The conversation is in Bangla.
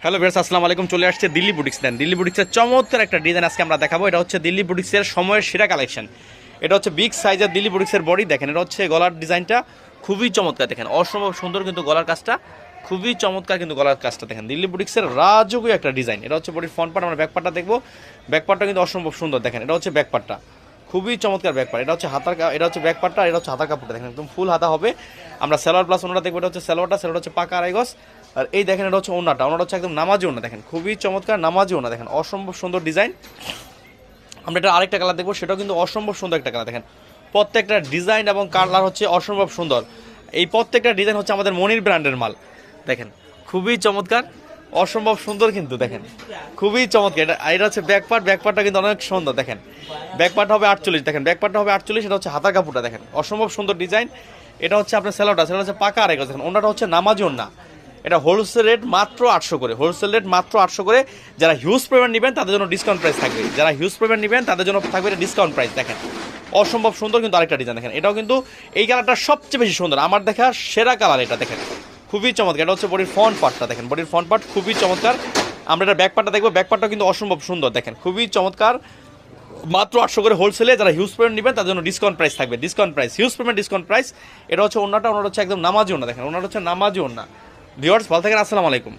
হ্যালো ভিউয়ার্স, আসসালামু আলাইকুম। চলে আসছে দিল্লি বুটিক্স দেন। দিল্লি বুটিক্সের চমৎকার একটা ডিজাইন আজকে আমরা দেখাবো। এটা হচ্ছে দিল্লি বুটিক্সের সময়ের সেরা কালেকশন। এটা হচ্ছে বিগ সাইজের দিল্লি বুটিক্সের বডি। দেখেন, এটা হচ্ছে গলার ডিজাইনটা খুবই চমৎকার। দেখেন, অসম্ভব সুন্দর কিন্তু গলার কাজটা খুবই চমৎকার, কিন্তু গলার কাজটা দেখেন দিল্লি বুটিক্সের রাজকীয় একটা ডিজাইন। এটা হচ্ছে বডির ফ্রন্ট পার্ট। আমরা ব্যাক পার্টটা দেখবো। ব্যাক পার্টটা কিন্তু অসম্ভব সুন্দর। দেখেন, এটা হচ্ছে ব্যাক পার্টটা খুবই চমৎকার ব্যাক পার্ট। এটা হচ্ছে হাতার, এটা হচ্ছে ব্যাক পার্টটা, এটা হচ্ছে হাতার কাপড়টা দেখেন একদম ফুল হাতা হবে। আমরা সালোয়ার প্লাস ওনাটা দেখবো। এটা হচ্ছে সালোয়ারটা, সালোয়ার হচ্ছে পাকা আড়াই গজ। আর এই দেখেন, এটা হচ্ছে ওনাটা, ওনাটা হচ্ছে একদম নামাজি ওনা। দেখেন খুবই চমৎকার নামাজি ওনা। দেখেন অসম্ভব সুন্দর ডিজাইন। আমরা এটা আরেকটা কালার দেখবো, সেটাও কিন্তু অসম্ভব সুন্দর একটা কালার। দেখেন প্রত্যেকটা ডিজাইন এবং কালার হচ্ছে অসম্ভব সুন্দর। এই প্রত্যেকটা ডিজাইন হচ্ছে আমাদের মনির ব্র্যান্ডের মাল। দেখেন খুবই চমৎকার, অসম্ভব সুন্দর কিন্তু। দেখেন খুবই চমৎকার। এটা হচ্ছে ব্যাক পার্ট। ব্যাক পার্টটা কিন্তু অনেক সুন্দর। দেখেন ব্যাক পার্ট হবে 48। দেখেন ব্যাক পার্টটা হবে 48। এটা হচ্ছে হাতার কাপড়টা দেখেন অসম্ভব সুন্দর ডিজাইন। এটা হচ্ছে আপনার স্যালোটা, সেটা হচ্ছে পাকা আড়াই গজ। দেখেন ওনাটা হচ্ছে নামাজি ওনা। এটা হোলসেল রেট মাত্র 800 করে। হোলসেল রেট মাত্র 800 করে। যারা হিউজ পেমেন্ট নেবেন তাদের জন্য ডিসকাউন্ট প্রাইস থাকবে। যারা হিউজ পেমেন্ট নেবেন তাদের জন্য থাকবে ডিসকাউন্ট প্রাইস। দেখেন অসম্ভব সুন্দর কিন্তু আরেকটা ডিজাইন। দেখেন এটাও কিন্তু এই কালারটা সবচেয়ে বেশি সুন্দর, আমার দেখা সেরা কালার এটা। দেখেন খুবই চমৎকার। এটা হচ্ছে বডির ফ্রন্ট পার্টটা। দেখেন বডির ফ্রন্ট পার্ট খুবই চমৎকার। আমরা এটা ব্যাক পার্টটা দেখবো। ব্যাক পার্টটা কিন্তু অসম্ভব সুন্দর। দেখেন খুবই চমৎকার, মাত্র 800 করে হোলসেলে। যারা হিউজ পেমেন্ট নেবেন তাদের জন্য ডিসকাউন্ট প্রাইস থাকবে। Discount price, huge payment discount price. এটা হচ্ছে ওনাটা, ওনাটা হচ্ছে একদম নামাজি ওনা। দেখেন ওনাটা হচ্ছে নামাজি ওনা। ভিউয়ার্স ভালো থাকেন, আসসালামু আলাইকুম।